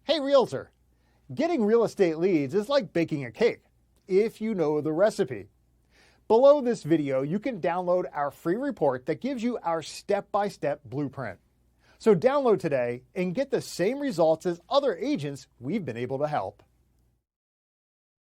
Hey Realtor, getting real estate leads is like baking a cake, if you know the recipe. Below this video, you can download our free report that gives you our step-by-step blueprint. So download today and get the same results as other agents we've been able to help.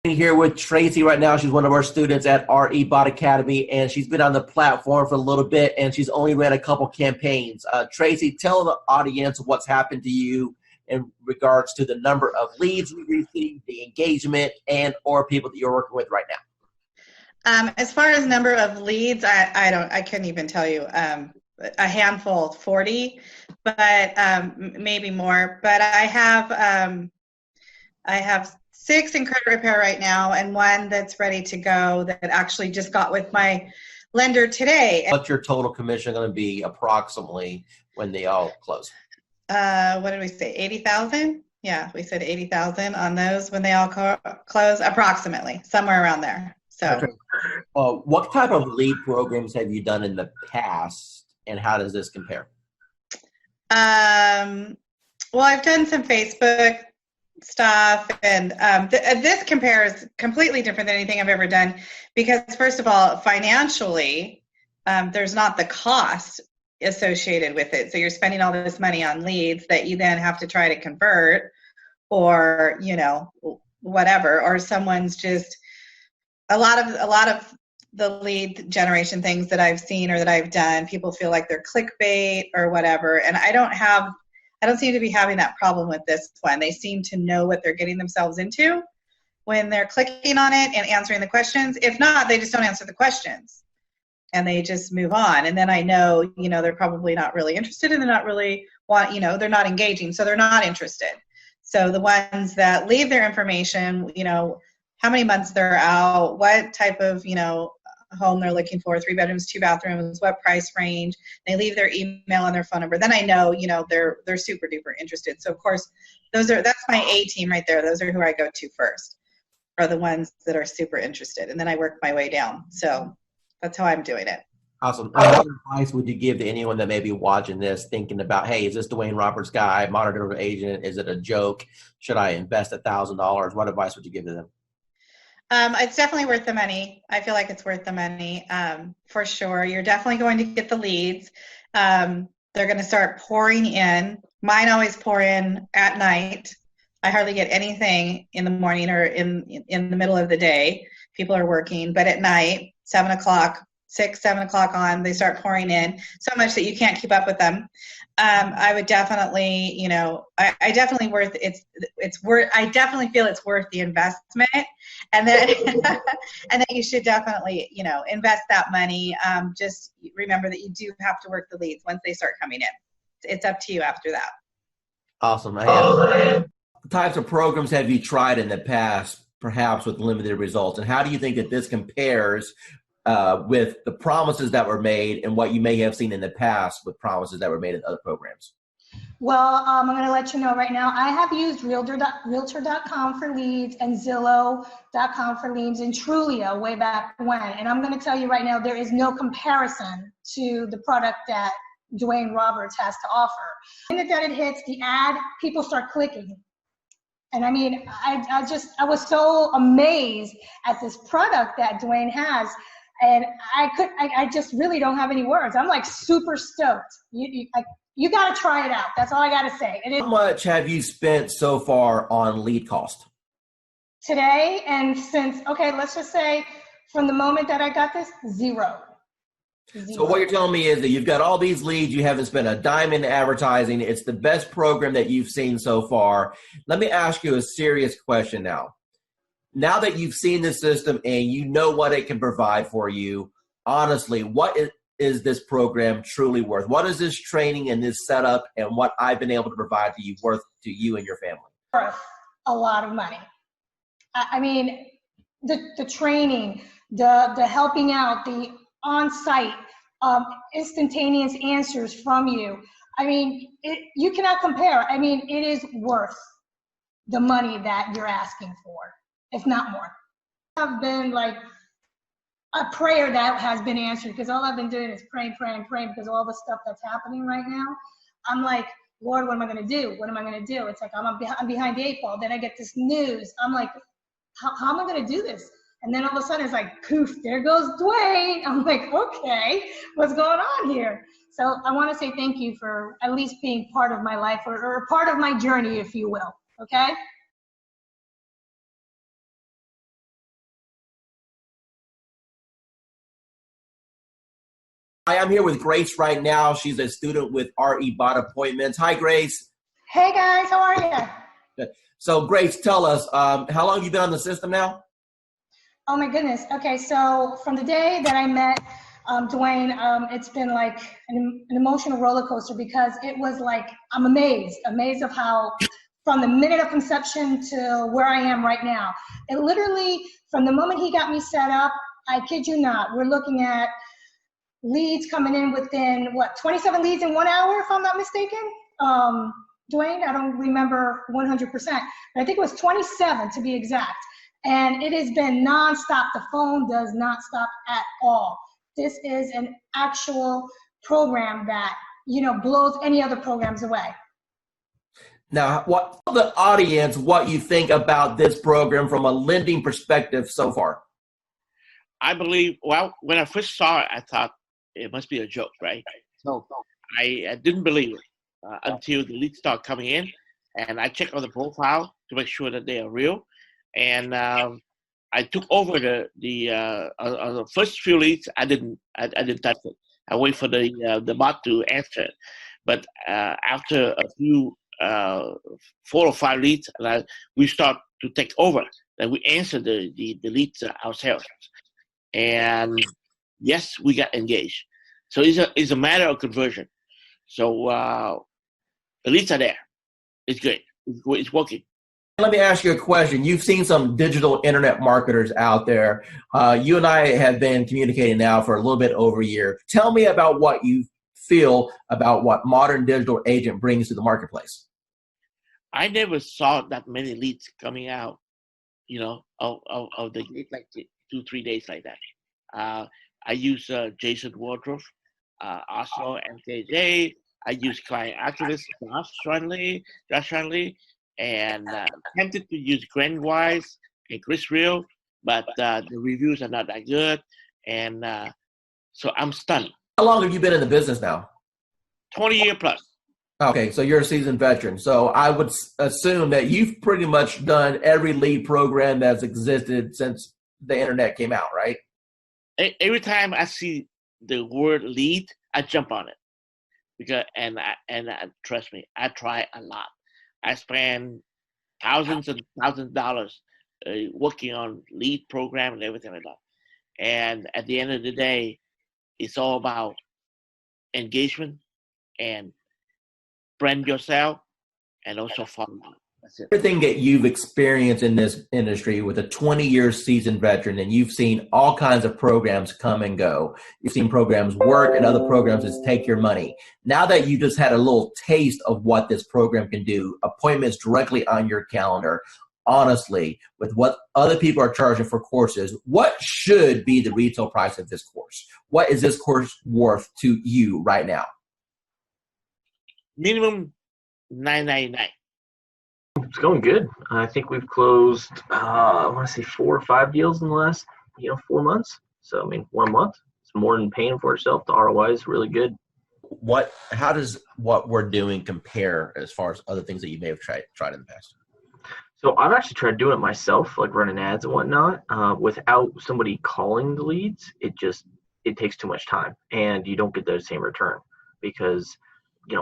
Here with Tracy right now. She's one of our students at RE Bot Academy, and she's been on the platform for a little bit, and she's only ran a couple campaigns. Tracy, tell the audience what's happened to you in regards to the number of leads you received, the engagement, and or people that you're working with right now. As far as number of leads, I couldn't even tell you. A handful, 40, but maybe more. But I have 6 in credit repair right now, and 1 that's ready to go that actually just got with my lender today. What's your total commission going to be approximately when they all close? What did we say? 80,000? Yeah, we said 80,000 on those when they all close, approximately somewhere around there. So, okay. What type of lead programs have you done in the past, and how does this compare? Well, I've done some Facebook stuff, and this compares completely different than anything I've ever done, because first of all, financially, there's not the cost associated with it. So you're spending all this money on leads that you then have to try to convert, or whatever, or someone's just a lot of the lead generation things that I've seen or that I've done, people feel like they're clickbait or whatever, and I don't seem to be having that problem with this one. They seem to know what they're getting themselves into when they're clicking on it and answering the questions. If not, they just don't answer the questions and they just move on. And then I know, they're probably not really interested, and they're not really they're not engaging, so they're not interested. So the ones that leave their information, how many months they're out, what type of, home they're looking for, 3 bedrooms, 2 bathrooms, what price range, they leave their email and their phone number, then I know, they're super duper interested. So of course, that's my A team right there. Those are who I go to first, are the ones that are super interested. And then I work my way down. So that's how I'm doing it. Awesome. And what advice would you give to anyone that may be watching this thinking about, hey, is this Dwayne Roberts guy, modern agent? Is it a joke? Should I invest $1,000? What advice would you give to them? It's definitely worth the money. I feel like it's worth the money, for sure. You're definitely going to get the leads. They're going to start pouring in. Mine always pour in at night. I hardly get anything in the morning or in the middle of the day. People are working, but at night, 7 o'clock on, they start pouring in so much that you can't keep up with them. I would definitely, I definitely I definitely feel it's worth the investment. And then, and then you should definitely, invest that money. Just remember that you do have to work the leads once they start coming in. It's up to you after that. Awesome. What types of programs have you tried in the past, perhaps with limited results? And how do you think that this compares with the promises that were made and what you may have seen in the past with promises that were made in other programs? Well, I'm going to let you know right now, I have used Realtor.com for leads and Zillow.com for leads and Trulio way back when. And I'm going to tell you right now, there is no comparison to the product that Dwayne Roberts has to offer. The minute that it hits the ad, people start clicking. And I mean, I was so amazed at this product that Dwayne has. And I just really don't have any words. I'm like super stoked. You got to try it out. That's all I got to say. How much have you spent so far on lead cost? Today and since, okay, let's just say from the moment that I got this, zero. So what you're telling me is that you've got all these leads, you haven't spent a dime in advertising. It's the best program that you've seen so far. Let me ask you a serious question now. Now that you've seen the system and you know what it can provide for you, honestly, what is this program truly worth? What is this training and this setup and what I've been able to provide to you worth to you and your family? Worth a lot of money. I mean, the training, the helping out, the on-site instantaneous answers from you. I mean, you cannot compare. I mean, it is worth the money that you're asking for, if not more. I've been like a prayer that has been answered, because all I've been doing is praying because of all the stuff that's happening right now. I'm like, Lord, what am I going to do? What am I going to do? It's like I'm behind the 8 ball. Then I get this news. I'm like, how am I going to do this? And then all of a sudden it's like, poof, there goes Dwayne. I'm like, okay, what's going on here? So I want to say thank you for at least being part of my life or part of my journey, if you will. Okay. Hi, I'm here with Grace right now. She's a student with RE Bot Appointments. Hi, Grace. Hey guys, how are you? Good. So Grace, tell us, how long have you been on the system now? Oh my goodness. Okay, so from the day that I met Dwayne, it's been like an emotional roller coaster because it was like, I'm amazed of how from the minute of conception to where I am right now. It literally, from the moment he got me set up, I kid you not, we're looking at leads coming in within, 27 leads in 1 hour, if I'm not mistaken? Dwayne, I don't remember 100%, but I think it was 27 to be exact. And it has been nonstop. The phone does not stop at all. This is an actual program that, blows any other programs away. Now, what the audience, what you think about this program from a lending perspective so far? I believe, when I first saw it, I thought it must be a joke, right? So I didn't believe it until the leads start coming in, and I checked on the profile to make sure that they are real. And I took over the first few leads. I didn't touch it. I wait for the bot to answer it. But after a few 4 or 5 leads, we start to take over. Then we answer the leads ourselves. And yes, we got engaged. So it's a matter of conversion. So the leads are there. It's good. It's working. Let me ask you a question. You've seen some digital internet marketers out there. You and I have been communicating now for a little bit over a year. Tell me about what you feel about what modern digital agent brings to the marketplace. I never saw that many leads coming out, of the gate, like 2-3 days like that. I use Jason Wardrobe, also MKJ. I use Client Activist, Josh Shanley, and tempted to use Grant Wise and Chris Real, but the reviews are not that good, and so I'm stunned. How long have you been in the business now? 20 years plus. Okay, so you're a seasoned veteran. So I would assume that you've pretty much done every lead program that's existed since the internet came out, right? Every time I see the word lead, I jump on it because and trust me, I try a lot. I spend thousands and thousands of dollars working on lead program and everything like that. And at the end of the day, it's all about engagement and brand yourself and also follow. That's it. Everything that you've experienced in this industry with a 20-year seasoned veteran, and you've seen all kinds of programs come and go. You've seen programs work and other programs that take your money. Now that you just had a little taste of what this program can do, appointments directly on your calendar, honestly, with what other people are charging for courses, what should be the retail price of this course? What is this course worth to you right now? Minimum $9.99. It's going good. I think we've closed, I want to say 4 or 5 deals in the last, 4 months. So, 1 month, it's more than paying for itself. The ROI is really good. How does what we're doing compare as far as other things that you may have tried in the past? So I've actually tried doing it myself, like running ads and whatnot, without somebody calling the leads. It takes too much time and you don't get the same return because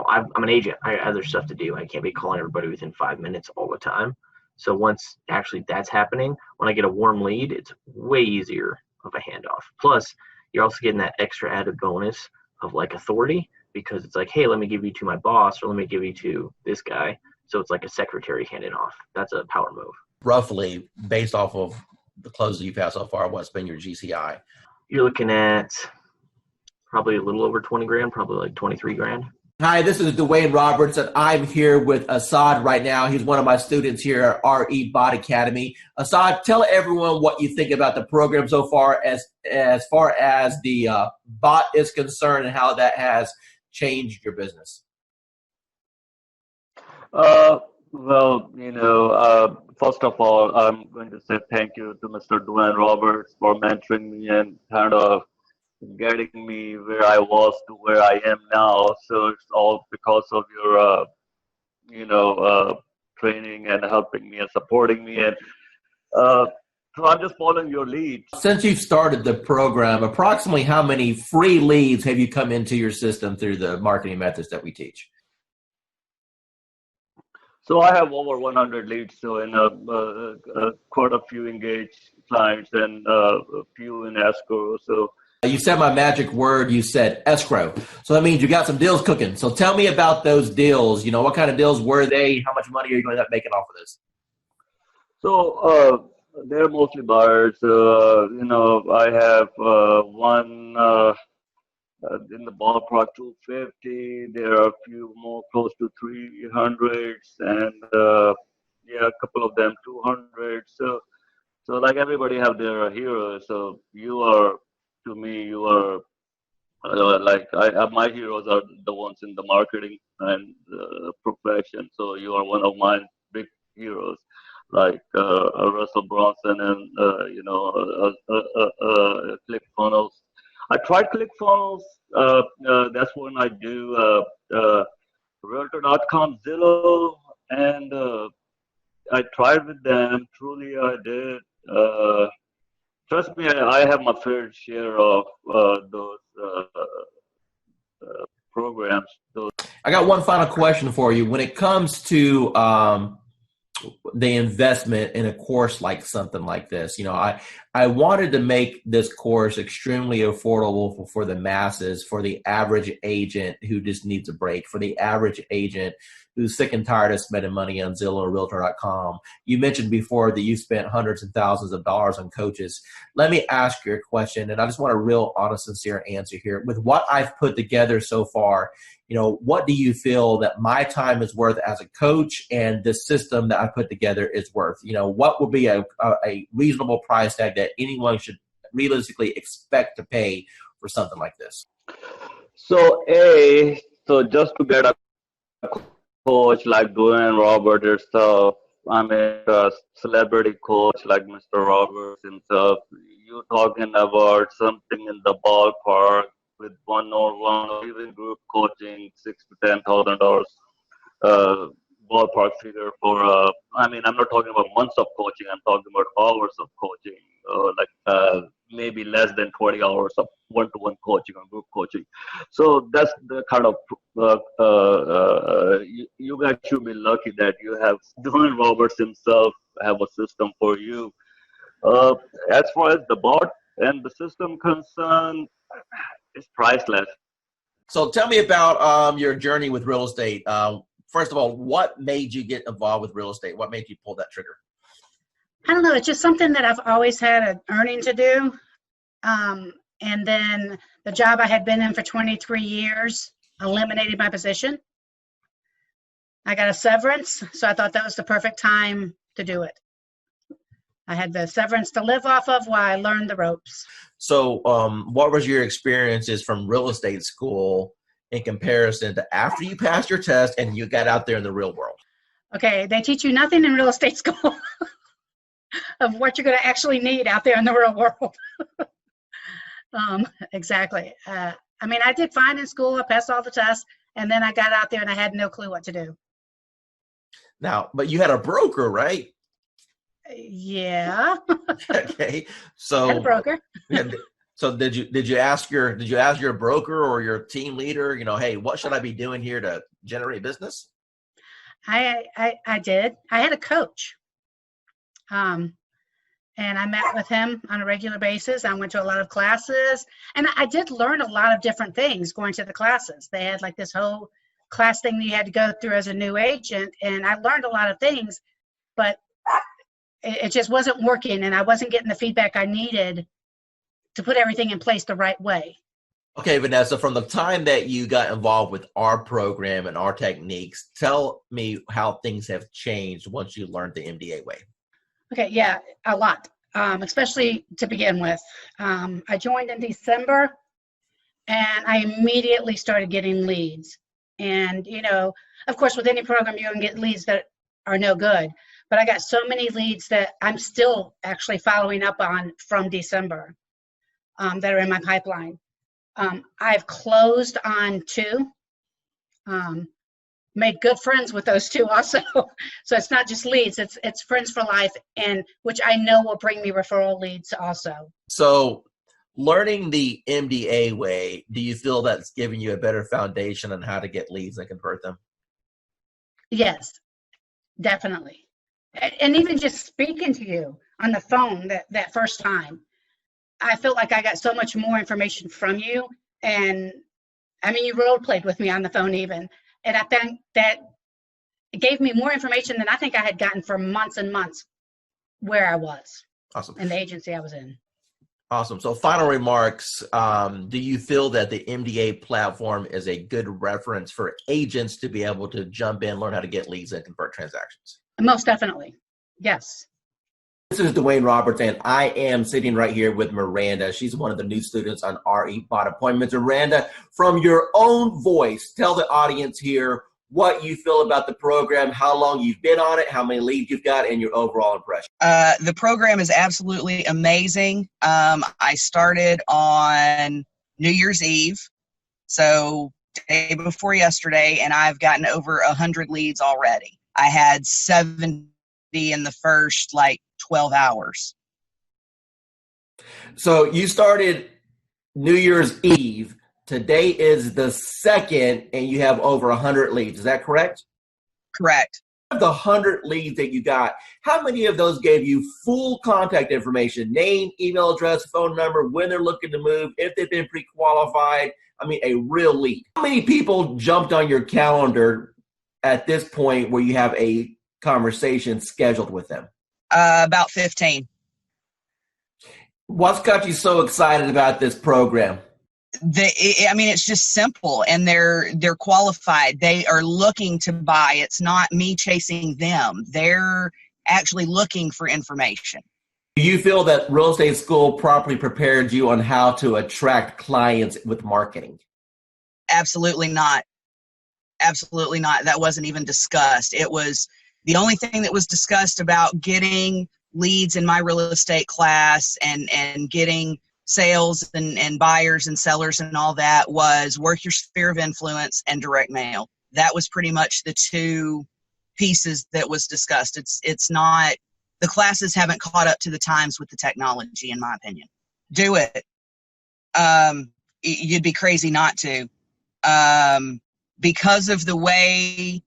I'm an agent. I have other stuff to do. I can't be calling everybody within 5 minutes all the time. So once actually that's happening, when I get a warm lead, it's way easier of a handoff. Plus, you're also getting that extra added bonus of like authority because it's like, hey, let me give you to my boss or let me give you to this guy. So it's like a secretary handing off. That's a power move. Roughly, based off of the closes you've had so far, what's been your GCI? You're looking at probably a little over 20 grand, probably like 23 grand. Hi, this is Dwayne Roberts, and I'm here with Assad right now. He's one of my students here at RE Bot Academy. Assad, tell everyone what you think about the program so far as the bot is concerned and how that has changed your business. Well, first of all, I'm going to say thank you to Mr. Dwayne Roberts for mentoring me and kind of getting me where I was to where I am now. So it's all because of your, you know, uh, training and helping me and supporting me. And uh, so I'm just following your lead. Since you've started the program, approximately how many free leads have you come into your system through the marketing methods that we teach? So I have over 100 leads, so in quite a few engaged clients and a few in escrow. So You said my magic word, you said escrow. So that means you got some deals cooking. So tell me about those deals. What kind of deals were they? How much money are you going to end up making off of this? so they're mostly buyers. I have one in the ballpark 250. There are a few more close to 300s, and yeah, a couple of them 200. So like everybody have their heroes. So to me, you are my heroes are the ones in the marketing and profession. So you are one of my big heroes, like Russell Bronson and ClickFunnels. I tried ClickFunnels. That's when I do Realtor.com, Zillow, and I tried with them. Truly, I did. Trust me, I have my fair share of those programs. I got one final question for you. When it comes to the investment in a course like something like this, I wanted to make this course extremely affordable for the masses, for the average agent who just needs a break, for the average agent who's sick and tired of spending money on Zillow or Realtor.com. You mentioned before that you spent hundreds and thousands of dollars on coaches. Let me ask you a question, and I just want a real honest, sincere answer here. With what I've put together so far, what do you feel that my time is worth as a coach and the system that I put together is worth? What would be a reasonable price tag that anyone should realistically expect to pay for something like this? So just to get a coach like Dwayne Robert yourself, I mean a celebrity coach like Mr. Roberts himself, you're talking about something in the ballpark with one-on-one or even group coaching, $6,000 to $10,000 ballpark figure for. I'm not talking about months of coaching. I'm talking about hours of coaching, maybe less than 20 hours of one-to-one coaching or group coaching. So that's the kind of you guys should be lucky that you have Dwayne Roberts himself have a system for you. As far as the bot and the system concerned, it's priceless. So tell me about your journey with real estate. First of all, what made you get involved with real estate? What made you pull that trigger? I don't know. It's just something that I've always had an earning to do. And then the job I had been in for 23 years eliminated my position. I got a severance, so I thought that was the perfect time to do it. I had the severance to live off of while I learned the ropes. So what was your experiences from real estate school in comparison to after you passed your test and you got out there in the real world? Okay, they teach you nothing in real estate school of what you're going to actually need out there in the real world. Exactly. I did fine in school. I passed all the tests, and then I got out there and I had no clue what to do. Now, but you had a broker, right? Yeah. Okay. So I had a broker. So did you ask your broker or your team leader, hey, what should I be doing here to generate business? I did. I had a coach. And I met with him on a regular basis. I went to a lot of classes, and I did learn a lot of different things going to the classes. They had like this whole class thing that you had to go through as a new agent, and I learned a lot of things, but it just wasn't working, and I wasn't getting the feedback I needed to put everything in place the right way. Okay, Vanessa, from the time that you got involved with our program and our techniques, tell me how things have changed once you learned the MDA way. Okay, yeah, a lot, especially to begin with. I joined in December, and I immediately started getting leads. And, you know, of course, with any program, you're going to get leads that are no good. But I got so many leads that I'm still actually following up on from December that are in my pipeline. I've closed on 2. Made good friends with those 2 also. So it's not just leads, it's friends for life, and which I know will bring me referral leads also. So learning the MDA way, do you feel that's giving you a better foundation on how to get leads and convert them? Yes, definitely. And even just speaking to you on the phone that first time, I felt like I got so much more information from you. And I mean, you role played with me on the phone even. And I think that it gave me more information than I think I had gotten for months and months where I was. Awesome. In the agency I was in. Awesome. So final remarks, do you feel that the MDA platform is a good reference for agents to be able to jump in, learn how to get leads and convert transactions? Most definitely. Yes. This is Dwayne Roberts, and I am sitting right here with Miranda. She's one of the new students on RE Bot Appointments. Miranda, from your own voice, tell the audience here what you feel about the program, how long you've been on it, how many leads you've got, and your overall impression. The program is absolutely amazing. I started on New Year's Eve, so day before yesterday, and I've gotten over 100 leads already. I had 70 in the first 12 hours. So you started New Year's Eve. Today is the 2nd, and you have over 100 leads. Is that correct? Correct. Of the 100 leads that you got, how many of those gave you full contact information, name, email address, phone number, when they're looking to move, if they've been pre-qualified? I mean, a real lead. How many people jumped on your calendar at this point where you have a conversation scheduled with them? About 15. What's got you so excited about this program? It's just simple, and they're qualified. They are looking to buy. It's not me chasing them. They're actually looking for information. Do you feel that real estate school properly prepared you on how to attract clients with marketing? Absolutely not. Absolutely not. That wasn't even discussed. It was the only thing that was discussed about getting leads in my real estate class and getting sales and buyers and sellers and all that was work your sphere of influence and direct mail. That was pretty much the 2 pieces that was discussed. It's not, the classes haven't caught up to the times with the technology, in my opinion. Do it. You'd be crazy not to. Because of the way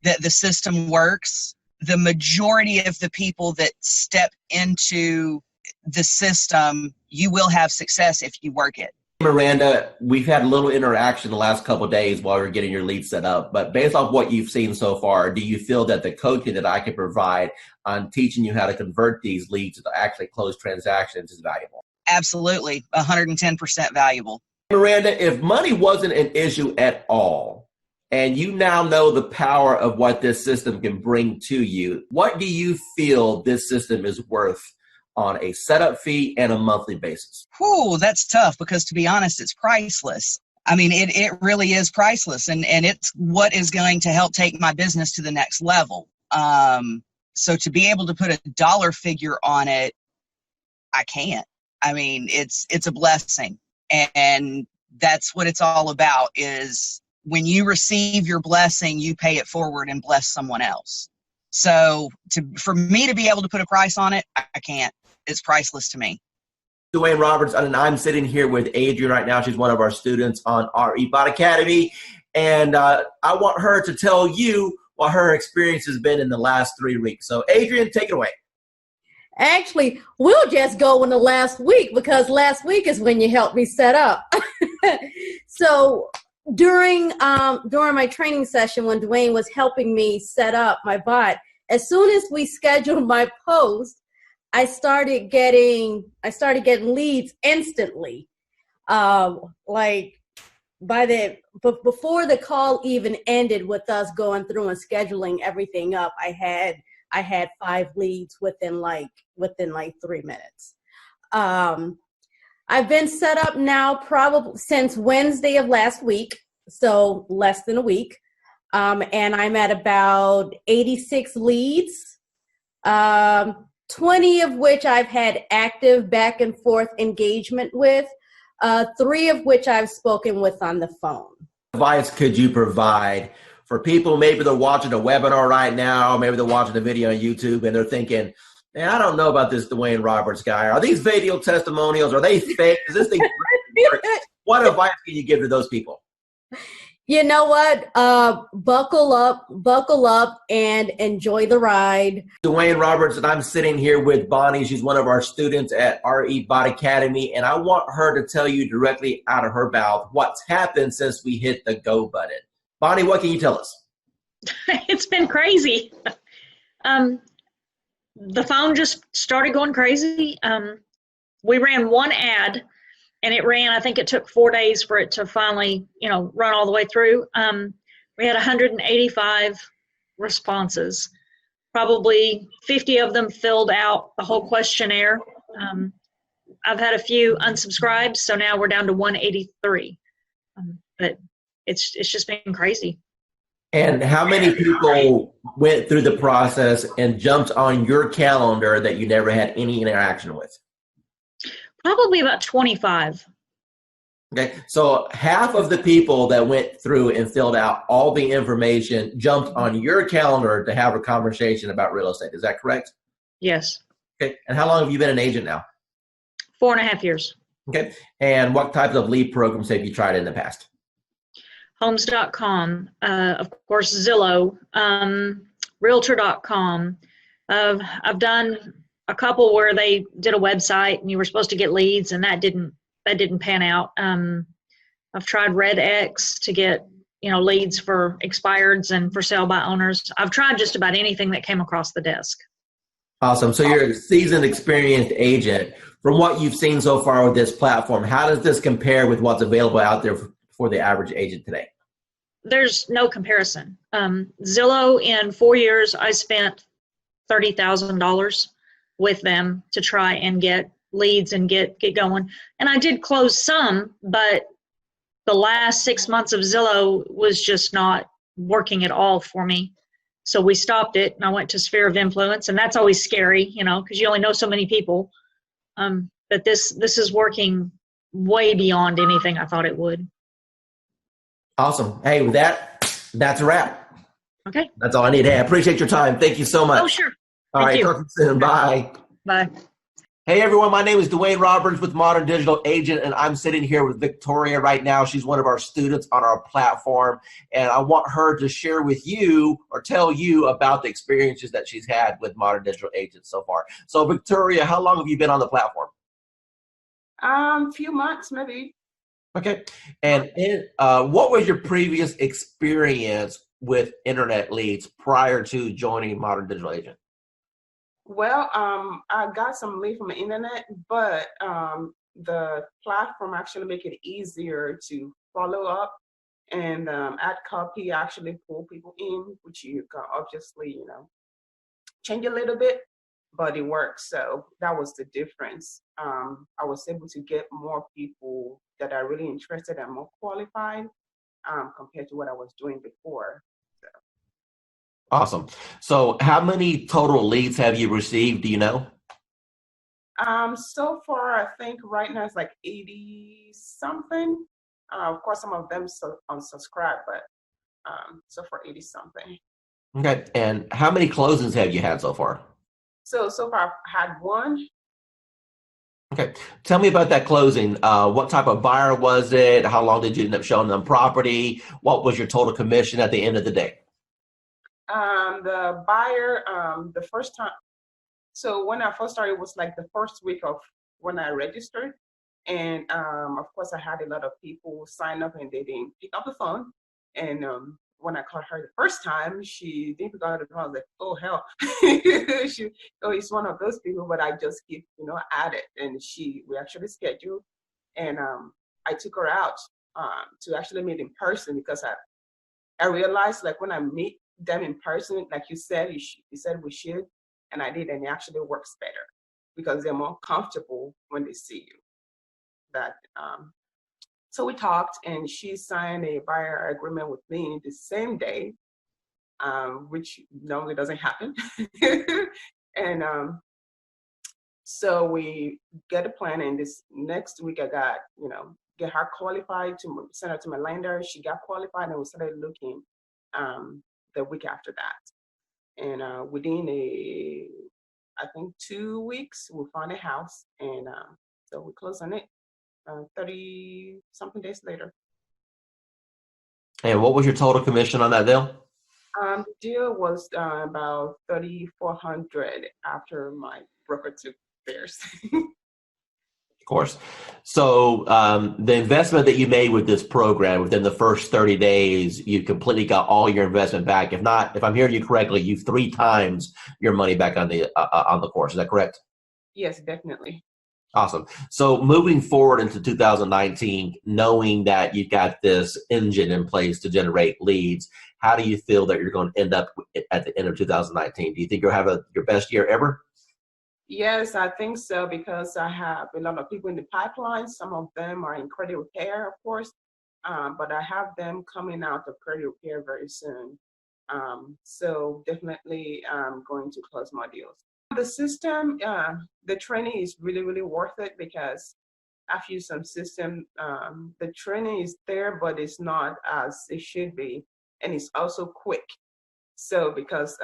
that the system works, the majority of the people that step into the system, you will have success if you work it. Miranda, we've had a little interaction the last couple of days while we're getting your lead set up, but based off what you've seen so far, do you feel that the coaching that I can provide on teaching you how to convert these leads to actually close transactions is valuable? Absolutely, 110% valuable. Miranda, if money wasn't an issue at all, and you now know the power of what this system can bring to you, what do you feel this system is worth on a setup fee and a monthly basis? Whew, that's tough, because to be honest, it's priceless. I mean, it really is priceless, and it's what is going to help take my business to the next level. So to be able to put a dollar figure on it, I can't. I mean, it's a blessing, and that's what it's all about, is when you receive your blessing, you pay it forward and bless someone else. So for me to be able to put a price on it, I can't. It's priceless to me. Dwayne Roberts, and I'm sitting here with Adrian right now. She's one of our students on RE Bot Academy. And I want her to tell you what her experience has been in the last 3 weeks. So Adrian, take it away. Actually, we'll just go in the last week, because last week is when you helped me set up. So during my training session, when Dwayne was helping me set up my bot, as soon as we scheduled my post, I started getting leads instantly. Before the call even ended with us going through and scheduling everything up, I had 5 leads within 3 minutes. I've been set up now probably since Wednesday of last week. so less than a week. And I'm at about 86 leads, 20 of which I've had active back and forth engagement with, 3 of which I've spoken with on the phone. Advice could you provide for people, maybe they're watching a webinar right now, maybe they're watching a video on YouTube and they're thinking, man, I don't know about this Dwayne Roberts guy. Are these video testimonials? Are they fake? Is this thing What advice can you give to those people? You know what? Buckle up and enjoy the ride. Dwayne Roberts, and I'm sitting here with Bonnie. She's one of our students at RE Bot Academy, and I want her to tell you directly out of her mouth what's happened since we hit the go button. Bonnie, what can you tell us? It's been crazy. The phone just started going crazy. We ran one ad, and it ran, I think it took 4 days for it to finally, run all the way through. We had 185 responses. Probably 50 of them filled out the whole questionnaire. I've had a few unsubscribed, so now we're down to 183. But it's just been crazy. And how many people went through the process and jumped on your calendar that you never had any interaction with? Probably about 25. Okay, so half of the people that went through and filled out all the information jumped on your calendar to have a conversation about real estate. Is that correct? Yes. Okay, and how long have you been an agent now? 4.5 years. Okay, and what types of lead programs have you tried in the past? Homes.com, of course, Zillow, Realtor.com. I've done a couple where they did a website and you were supposed to get leads, and that didn't pan out. I've tried RedX to get leads for expireds and for sale by owners. I've tried just about anything that came across the desk. Awesome. So you're a seasoned, experienced agent. From what you've seen so far with this platform, how does this compare with what's available out there for the average agent today? There's no comparison. Zillow, in 4 years, I spent $30,000 with them to try and get leads and get going. And I did close some, but the last 6 months of Zillow was just not working at all for me. So we stopped it, and I went to Sphere of Influence, and that's always scary, because you only know so many people. But this is working way beyond anything I thought it would. Awesome. Hey, with that's a wrap. Okay. That's all I need. Hey, I appreciate your time. Thank you so much. Oh, sure. All right. Talk to you soon. Bye. Bye. Hey, everyone. My name is Dwayne Roberts with Modern Digital Agent, and I'm sitting here with Victoria right now. She's one of our students on our platform, and I want her to share with you or tell you about the experiences that she's had with Modern Digital Agent so far. So, Victoria, how long have you been on the platform? Few months, maybe. Okay. And what was your previous experience with internet leads prior to joining Modern Digital Agent? Well, I got some lead from the internet, but the platform actually make it easier to follow up and add copy, actually pull people in, which you can obviously, change a little bit, but it works. So that was the difference. I was able to get more people that are really interested and more qualified compared to what I was doing before. So. Awesome. So how many total leads have you received? Do you know? So far, I think right now it's like 80 something. Of course, some of them unsubscribe, but so far 80 something. Okay. And how many closings have you had so far? So far I've had one. Okay. Tell me about that closing. What type of buyer was it? How long did you end up showing them property? What was your total commission at the end of the day? The buyer, the first time, so when I first started, it was like the first week of when I registered. And of course, I had a lot of people sign up and they didn't pick up the phone. And when I called her the first time, she didn't pick up the phone. I was like, oh, hell. It's one of those people, but I just keep, at it. And we actually scheduled. And I took her out to actually meet in person because I realized, like, when I meet them in person, like you said, you said we should, and I did, and it actually works better because they're more comfortable when they see you. So we talked, and she signed a buyer agreement with me the same day, which normally doesn't happen. And so we get a plan, and this next week I got, get her qualified to send her to my lender. She got qualified, and we started looking the week after that. And within I think 2 weeks, we found a house, and so we closed on it 30 something days later. And what was your total commission on that deal? The deal was about $3,400 after my broker took theirs. Of course. So the investment that you made with this program within the first 30 days, you completely got all your investment back. If I'm hearing you correctly, you've 3 times your money back on the course. Is that correct? Yes, definitely. Awesome. So moving forward into 2019, knowing that you've got this engine in place to generate leads, how do you feel that you're going to end up at the end of 2019? Do you think you'll have your best year ever? Yes, I think so, because I have a lot of people in the pipeline. Some of them are in credit repair, of course, but I have them coming out of credit repair very soon. So definitely I'm going to close my deals. The system, the training is really, really worth it, because I've used some system. The training is there, but it's not as it should be. And it's also quick. So because,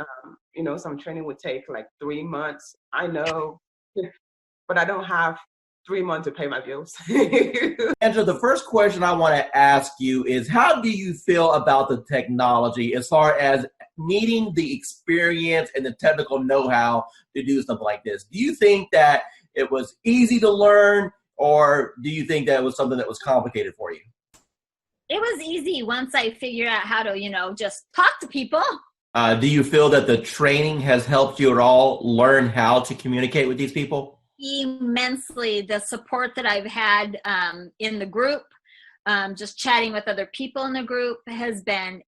some training would take like 3 months, I know, but I don't have 3 months to pay my bills. Angela, the first question I want to ask you is, how do you feel about the technology as far as needing the experience and the technical know-how to do something like this? Do you think that it was easy to learn, or do you think that it was something that was complicated for you? It was easy once I figured out how to, just talk to people. Do you feel that the training has helped you at all learn how to communicate with these people? Immensely. The support that I've had in the group, just chatting with other people in the group, has been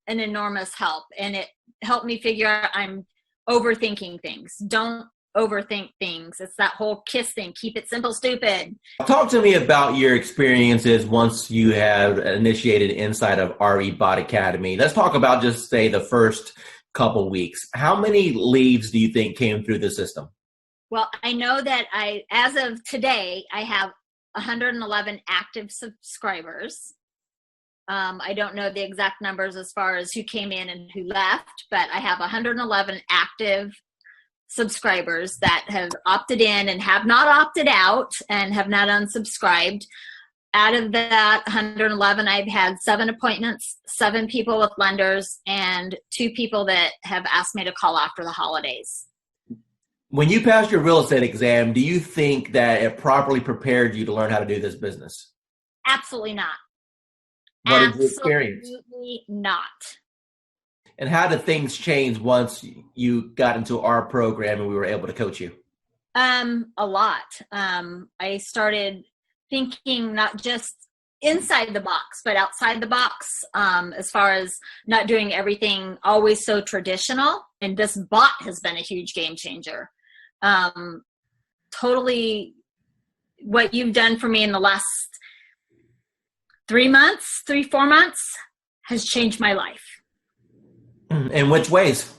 an enormous help. And it helped me figure out I'm overthinking things. Don't overthink things. It's that whole KISS thing. Keep it simple, stupid. Talk to me about your experiences once you have initiated inside of RE Bot Academy. Let's talk about just say the first couple weeks. How many leads do you think came through the system? Well, I know that as of today, I have 111 active subscribers. I don't know the exact numbers as far as who came in and who left, but I have 111 active subscribers that have opted in and have not opted out and have not unsubscribed. Out of that 111, I've had 7 appointments, 7 people with lenders, and 2 people that have asked me to call after the holidays. When you passed your real estate exam, do you think that it properly prepared you to learn how to do this business? Absolutely not. What is your experience? Absolutely not. And how did things change once you got into our program and we were able to coach you? A lot. I started thinking not just inside the box, but outside the box, as far as not doing everything always so traditional. And this bot has been a huge game changer. Totally what you've done for me in the last 4 months has changed my life. In which ways?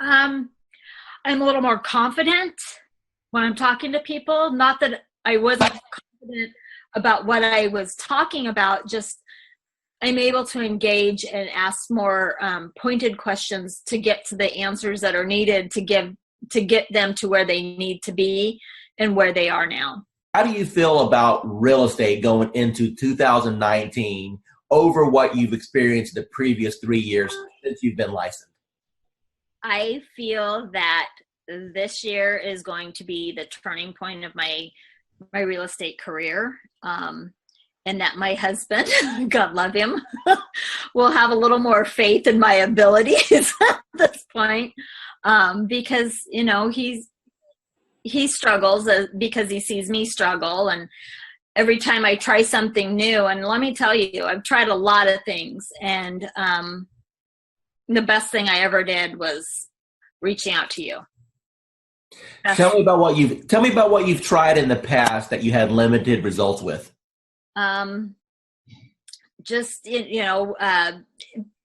I'm a little more confident when I'm talking to people. Not that I wasn't confident about what I was talking about, just I'm able to engage and ask more pointed questions to get to the answers that are needed to get them to where they need to be and where they are now. How do you feel about real estate going into 2019 over what you've experienced the previous 3 years since you've been licensed? I feel that this year is going to be the turning point of my real estate career, and that my husband, God love him, will have a little more faith in my abilities at this point, because he struggles because he sees me struggle, and every time I try something new, and let me tell you, I've tried a lot of things, and the best thing I ever did was reaching out to you. Tell me about what you've tried in the past that you had limited results with. just, you know,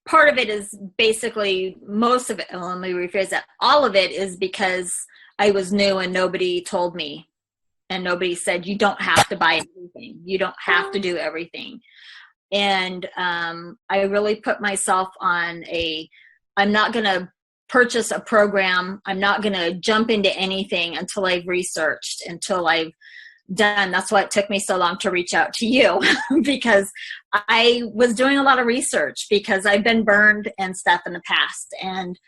part of it is basically, most of it, let me rephrase that, all of it is because I was new and nobody told me, and nobody said, you don't have to buy everything. You don't have to do everything. And I really put myself on I'm not going to purchase a program. I'm not going to jump into anything until I've researched, until I've done. That's why it took me so long to reach out to you, because I was doing a lot of research, because I've been burned and stuff in the past. And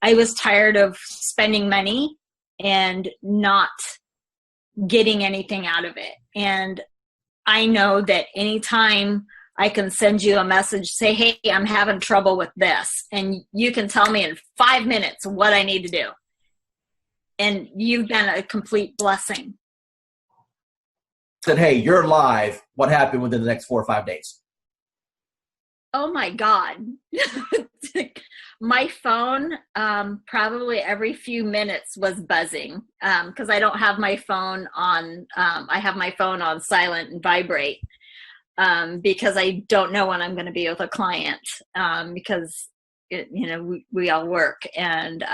I was tired of spending money and not getting anything out of it. And I know that anytime I can send you a message, say, hey, I'm having trouble with this, and you can tell me in 5 minutes what I need to do. And you've been a complete blessing. Said, hey, you're live. What happened within the next 4 or 5 days? Oh my God. My phone, probably every few minutes was buzzing, because I don't have my phone on, I have my phone on silent and vibrate, because I don't know when I'm going to be with a client, because, we all work, and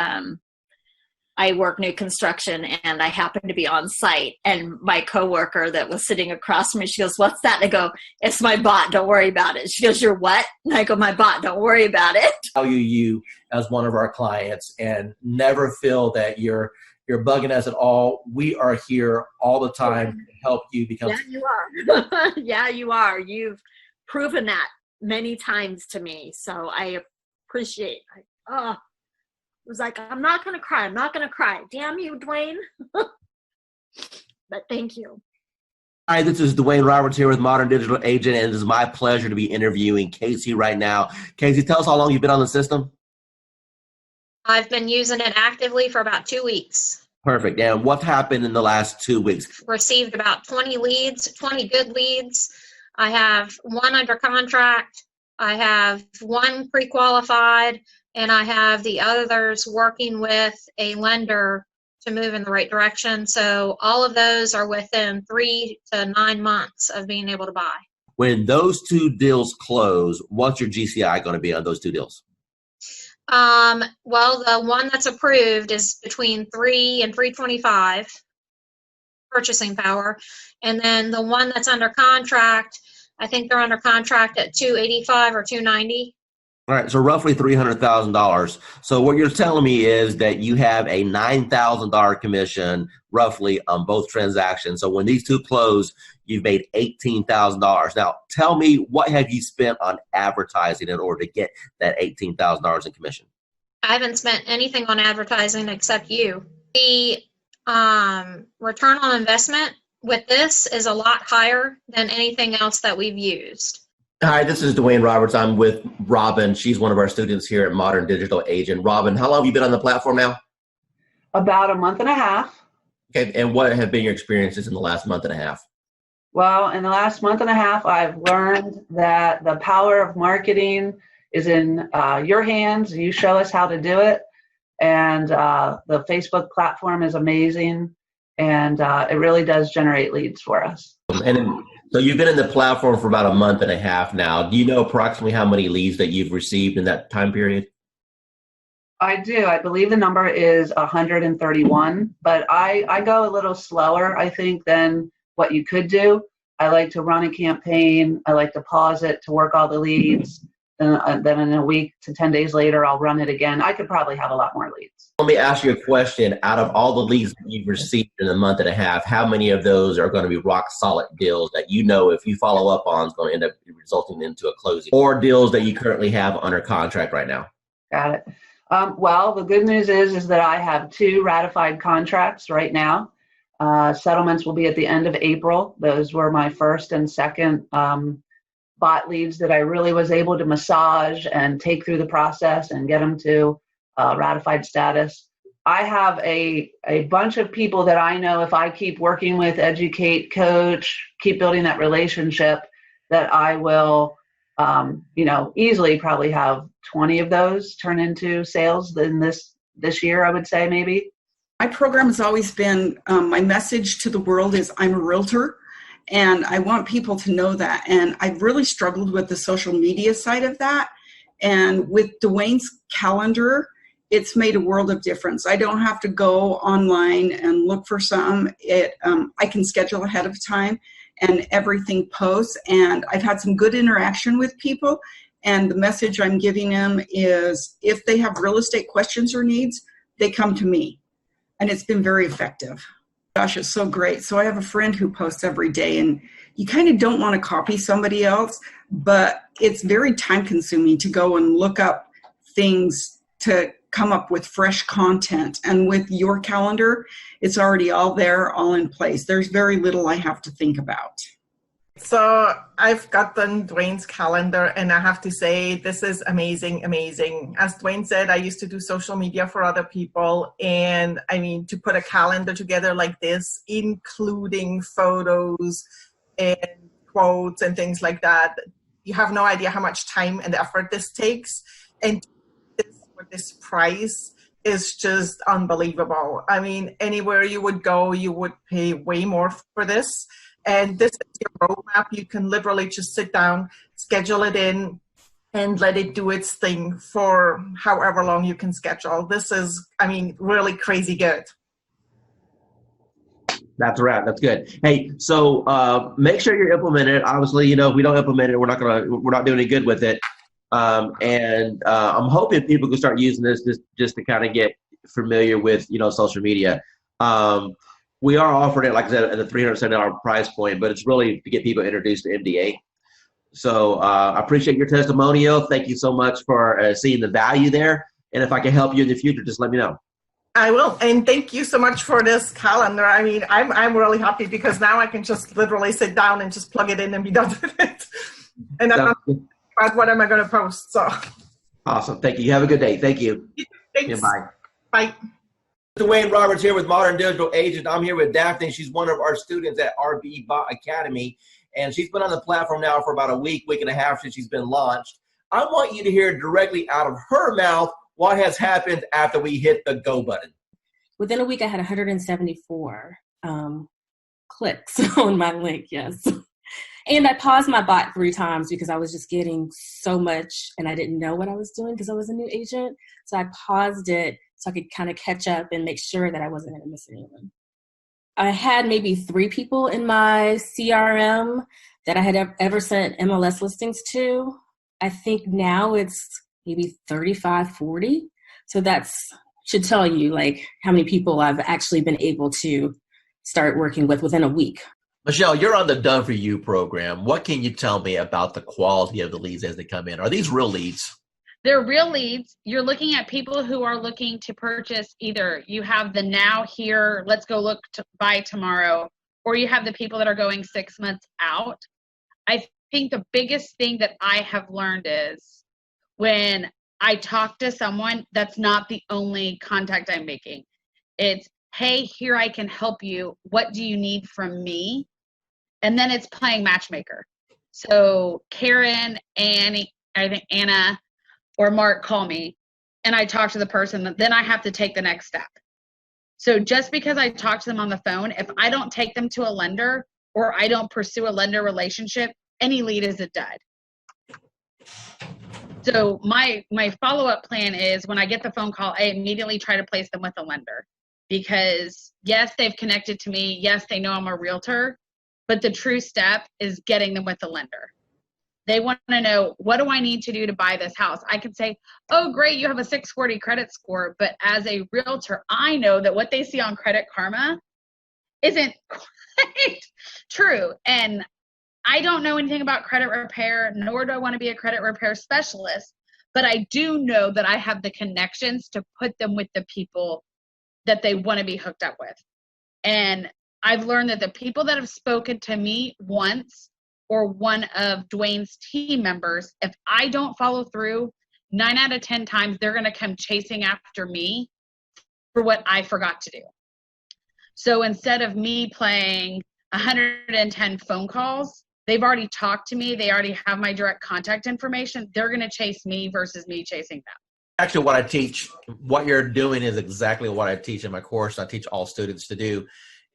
I work new construction, and I happen to be on site, and my coworker that was sitting across from me, she goes, what's that? And I go, it's my bot. Don't worry about it. She goes, you're what? And I go, my bot. Don't worry about it. Value you as one of our clients, and never feel that you're bugging us at all. We are here all the time to help you become. Yeah, you are. Yeah, you are. You've proven that many times to me. So I appreciate it. It was like, I'm not going to cry. I'm not going to cry. Damn you, Dwayne. But thank you. Hi, this is Dwayne Roberts here with Modern Digital Agent, and it is my pleasure to be interviewing Casey right now. Casey, tell us how long you've been on the system. I've been using it actively for about 2 weeks. Perfect. And what happened in the last 2 weeks? Received about 20 leads, 20 good leads. I have one under contract. I have one pre-qualified, and I have the others working with a lender to move in the right direction. So all of those are within 3 to 9 months of being able to buy. When those 2 deals close, what's your GCI going to be on those 2 deals? Well, the one that's approved is between 3 and 325 purchasing power. And then the one that's under contract, I think they're under contract at 285 or 290. All right, so roughly $300,000. So what you're telling me is that you have a $9,000 commission roughly on both transactions. So when these 2 close, you've made $18,000. Now, tell me, what have you spent on advertising in order to get that $18,000 in commission? I haven't spent anything on advertising except you. The return on investment with this is a lot higher than anything else that we've used. Hi, this is Dwayne Roberts. I'm with Robin. She's one of our students here at Modern Digital Agent. Robin, how long have you been on the platform now? About a month and a half. Okay, and what have been your experiences in the last month and a half? Well, in the last month and a half, I've learned that the power of marketing is in your hands. You show us how to do it. And the Facebook platform is amazing. And it really does generate leads for us. So you've been in the platform for about a month and a half now. Do you know approximately how many leads that you've received in that time period? I do. I believe the number is 131, but I go a little slower, I think, than what you could do. I like to run a campaign. I like to pause it to work all the leads. Then in a week to 10 days later, I'll run it again. I could probably have a lot more leads. Let me ask you a question. Out of all the leads that you've received in a month and a half, how many of those are going to be rock solid deals that you know if you follow up on is going to end up resulting into a closing, or deals that you currently have under contract right now? Got it. Well, the good news is that I have 2 ratified contracts right now. Settlements will be at the end of April. Those were my first and second bot leads that I really was able to massage and take through the process and get them to ratified status. I have a bunch of people that I know if I keep working with, educate, coach, keep building that relationship, that I will, easily probably have 20 of those turn into sales in this year, I would say maybe. My program has always been, my message to the world is I'm a realtor, And I want people to know that. And I've really struggled with the social media side of that. And with Dwayne's calendar, it's made a world of difference. I don't have to go online and look for some. I can schedule ahead of time and everything posts. And I've had some good interaction with people. And the message I'm giving them is if they have real estate questions or needs, they come to me. And it's been very effective. Gosh, it's so great. So I have a friend who posts every day, and you kind of don't want to copy somebody else, but it's very time consuming to go and look up things to come up with fresh content. And with your calendar, it's already all there, all in place. There's very little I have to think about. So I've gotten Dwayne's calendar, and I have to say, this is amazing, amazing. As Dwayne said, I used to do social media for other people. And I mean, to put a calendar together like this, including photos and quotes and things like that, you have no idea how much time and effort this takes. And this price is just unbelievable. I mean, anywhere you would go, you would pay way more for this. And this is your roadmap. You can literally just sit down, schedule it in, and let it do its thing for however long you can schedule. This is, I mean, really crazy good. That's right. That's good. Hey, so make sure you're implementing it. Obviously, you know, if we don't implement it, we're not doing any good with it. And I'm hoping people can start using this just to kind of get familiar with, you know, social media. We are offering it, like I said, at a $370 price point, but it's really to get people introduced to MDA. So I appreciate your testimonial. Thank you so much for seeing the value there. And if I can help you in the future, just let me know. I will. And thank you so much for this calendar. I mean, I'm really happy because now I can just literally sit down and just plug it in and be done with it. And I'm not about what am I going to post. So awesome. Thank you. You have a good day. Thank you. Thanks. Yeah, bye. Bye. Dwayne Roberts here with Modern Digital Agent. I'm here with Daphne. She's one of our students at RB Bot Academy, and she's been on the platform now for about a week and a half since she's been launched. I want you to hear directly out of her mouth what has happened after we hit the go button. Within a week, I had 174 clicks on my link, yes. And I paused my bot 3 times because I was just getting so much and I didn't know what I was doing because I was a new agent. So I paused it so I could kind of catch up and make sure that I wasn't going to miss anyone. I had maybe 3 people in my CRM that I had ever sent MLS listings to. I think now it's maybe 35, 40. So that's should tell you like how many people I've actually been able to start working with within a week. Michelle, you're on the Done For You program. What can you tell me about the quality of the leads as they come in? Are these real leads? They're real leads. You're looking at people who are looking to purchase. Either you have the now, here, let's go look to buy tomorrow, or you have the people that are going 6 months out. I think the biggest thing that I have learned is when I talk to someone, that's not the only contact I'm making. It's, hey, here I can help you. What do you need from me? And then it's playing matchmaker. So Karen, Annie, I think Anna, or Mark call me and I talk to the person, then I have to take the next step. So just because I talk to them on the phone, if I don't take them to a lender or I don't pursue a lender relationship, any lead is a dud. So my follow-up plan is when I get the phone call, I immediately try to place them with a lender because yes, they've connected to me. Yes, they know I'm a realtor, but the true step is getting them with a lender. They want to know, what do I need to do to buy this house? I can say, oh, great, you have a 640 credit score. But as a realtor, I know that what they see on Credit Karma isn't quite true. And I don't know anything about credit repair, nor do I want to be a credit repair specialist. But I do know that I have the connections to put them with the people that they want to be hooked up with. And I've learned that the people that have spoken to me once or one of Dwayne's team members, if I don't follow through, 9 out of 10 times, they're going to come chasing after me for what I forgot to do. So instead of me playing 110 phone calls, they've already talked to me. They already have my direct contact information. They're going to chase me versus me chasing them. Actually, what I teach, what you're doing is exactly what I teach in my course. I teach all students to do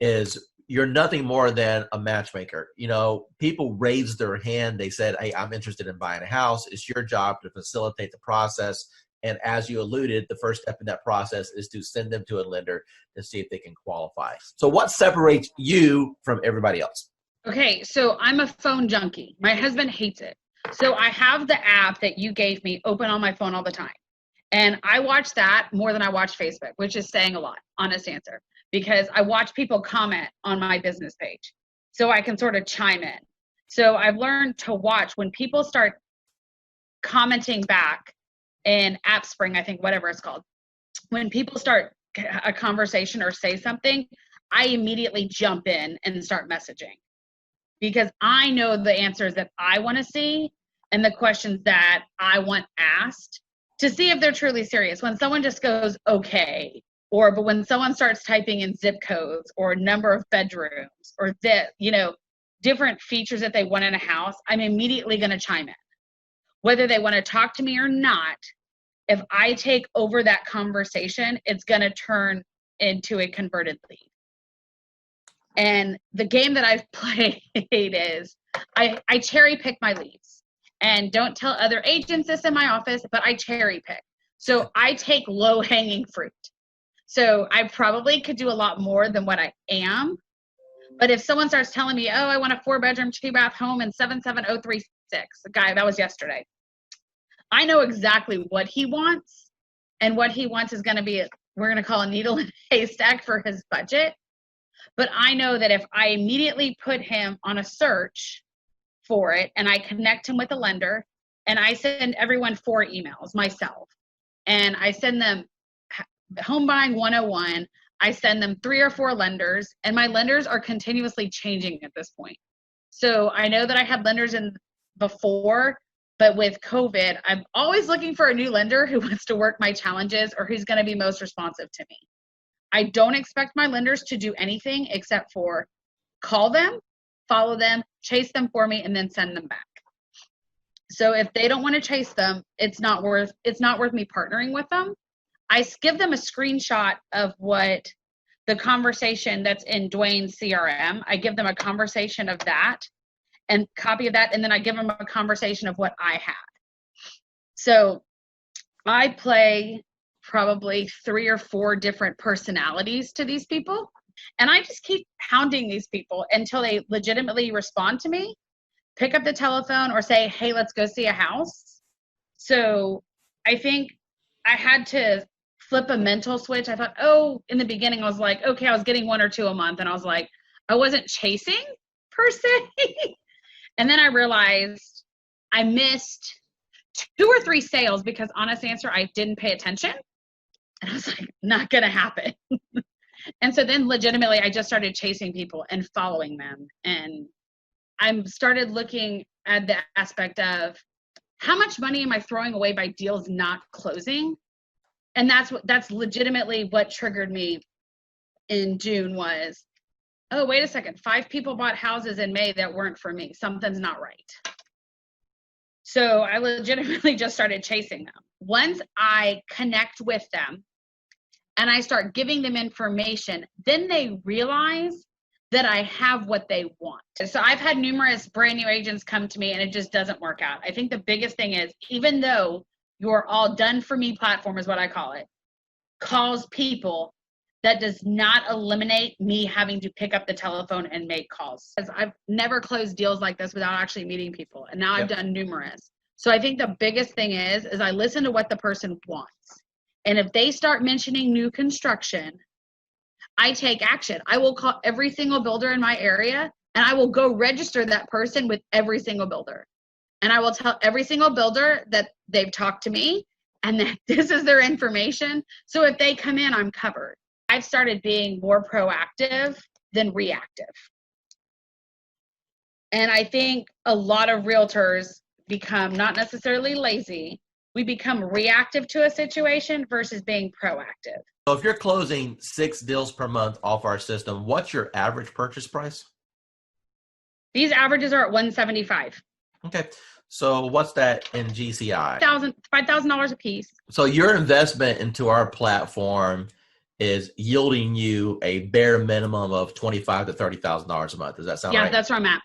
is you're nothing more than a matchmaker. You know, people raised their hand. They said, hey, I'm interested in buying a house. It's your job to facilitate the process. And as you alluded, the first step in that process is to send them to a lender to see if they can qualify. So what separates you from everybody else? Okay, so I'm a phone junkie. My husband hates it. So I have the app that you gave me open on my phone all the time. And I watch that more than I watch Facebook, which is saying a lot, honest answer, because I watch people comment on my business page so I can sort of chime in. So I've learned to watch when people start commenting back in AppSpring, I think, whatever it's called. When people start a conversation or say something, I immediately jump in and start messaging because I know the answers that I want to see and the questions that I want asked to see if they're truly serious. When someone just goes, okay, but when someone starts typing in zip codes or number of bedrooms or different features that they want in a house, I'm immediately going to chime in. Whether they want to talk to me or not, if I take over that conversation, it's going to turn into a converted lead. And the game that I've played is I cherry pick my leads. And don't tell other agents this in my office, but I cherry pick. So I take low hanging fruit. So I probably could do a lot more than what I am. But if someone starts telling me, oh, I want a 4-bedroom, 2-bath home in 77036, the guy, that was yesterday. I know exactly what he wants, and what he wants is going to be, we're going to call a needle in a haystack for his budget. But I know that if I immediately put him on a search for it and I connect him with a lender and I send everyone 4 emails myself and I send them Home Buying 101, I send them 3 or 4 lenders, and my lenders are continuously changing at this point. So I know that I had lenders in before, but with COVID, I'm always looking for a new lender who wants to work my challenges or who's going to be most responsive to me. I don't expect my lenders to do anything except for call them, follow them, chase them for me, and then send them back. So if they don't want to chase them, it's not worth me partnering with them. I give them a screenshot of what the conversation that's in Dwayne's CRM. I give them a conversation of that and copy of that, and then I give them a conversation of what I had. So I play probably 3 or 4 different personalities to these people, and I just keep hounding these people until they legitimately respond to me, pick up the telephone, or say, hey, let's go see a house. So I think I had to flip a mental switch. I thought, in the beginning I was like, okay, I was getting 1 or 2 a month, and I was like, I wasn't chasing per se. And then I realized I missed 2 or 3 sales because, honest answer, I didn't pay attention. And I was like, not going to happen. And so then legitimately I just started chasing people and following them. And I started looking at the aspect of how much money am I throwing away by deals not closing? And that's legitimately what triggered me in June was, oh, wait a second, 5 people bought houses in May that weren't for me. Something's not right. So I legitimately just started chasing them. Once I connect with them and I start giving them information, then they realize that I have what they want. So I've had numerous brand new agents come to me and it just doesn't work out. I think the biggest thing is, even though your all done for me platform is what I call it, calls people, that does not eliminate me having to pick up the telephone and make calls. Because I've never closed deals like this without actually meeting people. And now I've done numerous. So I think the biggest thing is I listen to what the person wants. And if they start mentioning new construction, I take action. I will call every single builder in my area and I will go register that person with every single builder. And I will tell every single builder that they've talked to me and that this is their information. So if they come in, I'm covered. I've started being more proactive than reactive. And I think a lot of realtors become not necessarily lazy. We become reactive to a situation versus being proactive. So if you're closing 6 deals per month off our system, what's your average purchase price? These averages are at $175. Okay. So what's that in GCI? $5,000 a piece. So your investment into our platform is yielding you a bare minimum of $25,000 to $30,000 a month. Does that sound right? Yeah, that's where I'm at.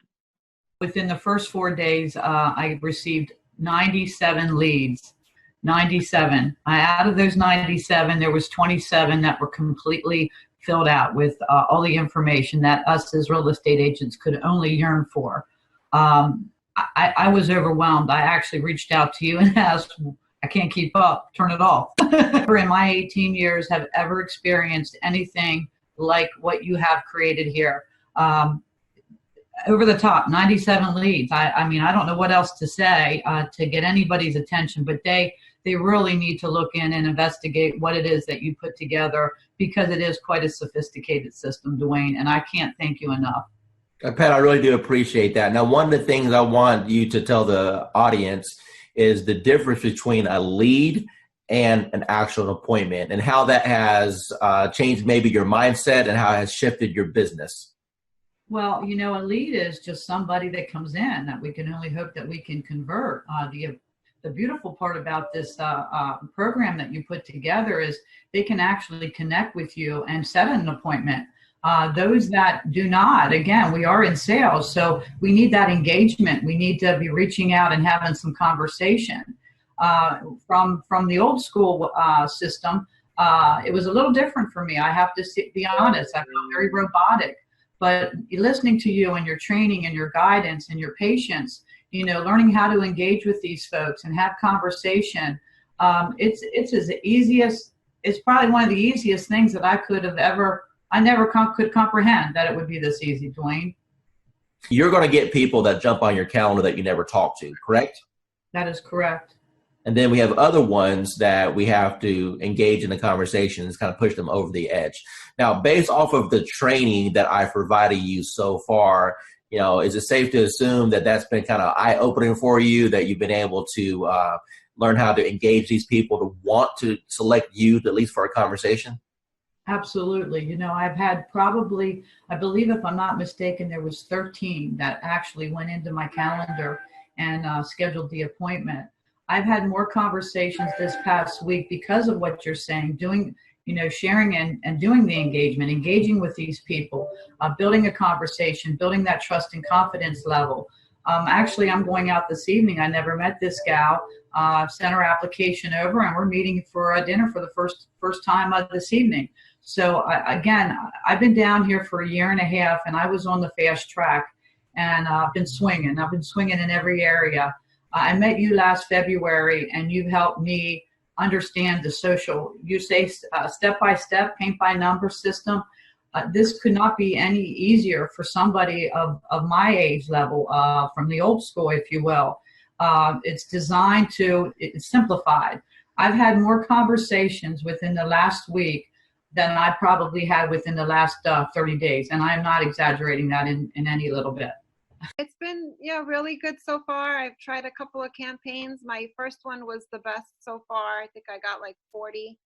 Within the first 4 days, I received 97 leads. 97. Out of those 97, there was 27 that were completely filled out with all the information that us as real estate agents could only yearn for. I was overwhelmed. I actually reached out to you and asked, I can't keep up, turn it off. Never in my 18 years have ever experienced anything like what you have created here. Over the top, 97 leads. I mean, I don't know what else to say to get anybody's attention, but they really need to look in and investigate what it is that you put together, because it is quite a sophisticated system, Dwayne, and I can't thank you enough. Pat, I really do appreciate that. Now, one of the things I want you to tell the audience is the difference between a lead and an actual appointment, and how that has changed maybe your mindset and how it has shifted your business. Well, you know, a lead is just somebody that comes in that we can only hope that we can convert. The beautiful part about this program that you put together is they can actually connect with you and set an appointment. Those that do not, again, we are in sales, so we need that engagement. We need to be reaching out and having some conversation. From the old school system, it was a little different for me. I have to be honest. I felt very robotic. But listening to you and your training and your guidance and your patience, you know, learning how to engage with these folks and have conversation, it's probably one of the easiest things that I could have ever. I never could comprehend that it would be this easy, Dwayne. You're going to get people that jump on your calendar that you never talk to, correct? That is correct. And then we have other ones that we have to engage in the conversations, kind of push them over the edge. Now, based off of the training that I've provided you so far, you know, is it safe to assume that that's been kind of eye-opening for you, that you've been able to learn how to engage these people to want to select you, at least for a conversation? Absolutely. You know, I've had probably, I believe if I'm not mistaken, there was 13 that actually went into my calendar and scheduled the appointment. I've had more conversations this past week because of what you're saying, doing, you know, sharing and doing the engagement, engaging with these people, building a conversation, building that trust and confidence level. Actually, I'm going out this evening. I never met this gal. Sent her application over, and we're meeting for a dinner for the first time this evening. So again, I've been down here for 1.5 years, and I was on the fast track, and I've been swinging. I've been swinging in every area. I met you last February, and you've helped me understand the social, you say step-by-step, paint-by-number system. This could not be any easier for somebody of my age level, from the old school, if you will. It's designed to, it's simplified. I've had more conversations within the last week than I probably had within the last 30 days. And I'm not exaggerating that in any little bit. It's been, yeah, really good so far. I've tried a couple of campaigns. My first one was the best so far. I think I got like 40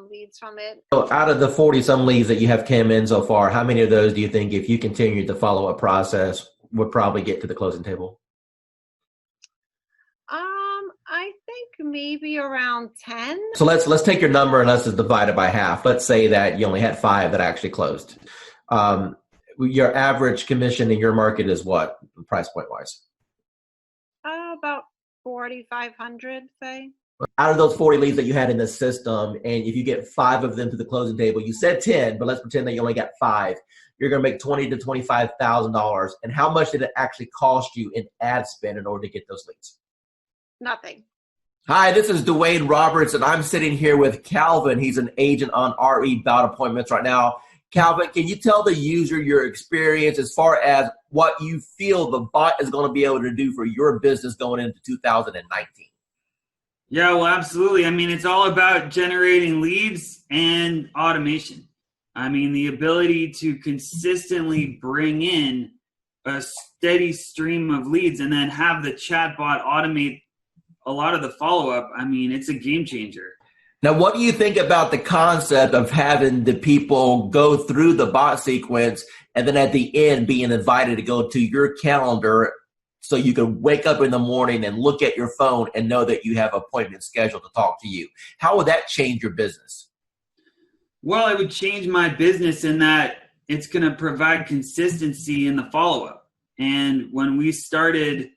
leads from it. So out of the 40-some leads that you have came in so far, how many of those do you think, if you continue the follow-up process, would probably get to the closing table? I think maybe around 10. So let's take your number and let's just divide it by half. Let's say that you only had 5 that actually closed. Your average commission in your market is what, price point wise? About 4,500, say. Out of those 40 leads that you had in the system, and if you get 5 of them to the closing table, you said 10, but let's pretend that you only got 5. You're going to make $20,000 to $25,000. And how much did it actually cost you in ad spend in order to get those leads? Nothing. Hi, this is Dwayne Roberts, and I'm sitting here with Calvin. He's an agent on RE Bout Appointments right now. Calvin, can you tell the user your experience as far as what you feel the bot is going to be able to do for your business going into 2019? Yeah, well, absolutely. I mean, it's all about generating leads and automation. I mean, the ability to consistently bring in a steady stream of leads and then have the chatbot automate a lot of the follow-up. I mean, it's a game changer. Now, what do you think about the concept of having the people go through the bot sequence and then at the end being invited to go to your calendar so you can wake up in the morning and look at your phone and know that you have appointments scheduled to talk to you? How would that change your business? Well, it would change my business in that it's going to provide consistency in the follow-up. And when we started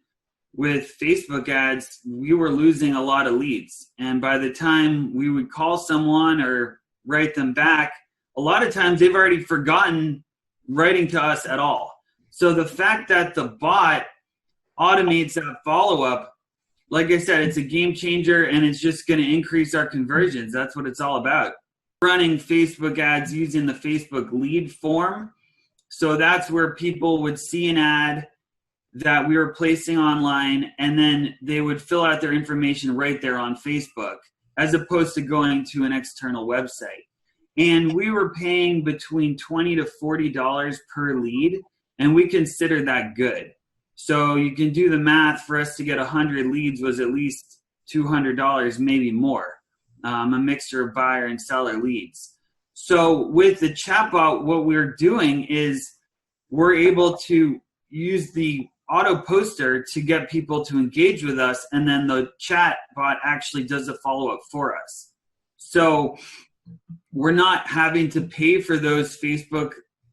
with Facebook ads, we were losing a lot of leads. And by the time we would call someone or write them back, a lot of times they've already forgotten writing to us at all. So the fact that the bot automates that follow-up, like I said, it's a game changer, and it's just going to increase our conversions. That's what it's all about. Running Facebook ads using the Facebook lead form. So that's where people would see an ad that we were placing online, and then they would fill out their information right there on Facebook, as opposed to going to an external website. And we were paying between $20 to $40 per lead, and we consider that good. So you can do the math. For us to get 100 leads was at least $200, maybe more, a mixture of buyer and seller leads. So with the chatbot, what we're doing is we're able to use the auto poster to get people to engage with us, and then the chat bot actually does a follow-up for us. So we're not having to pay for those Facebook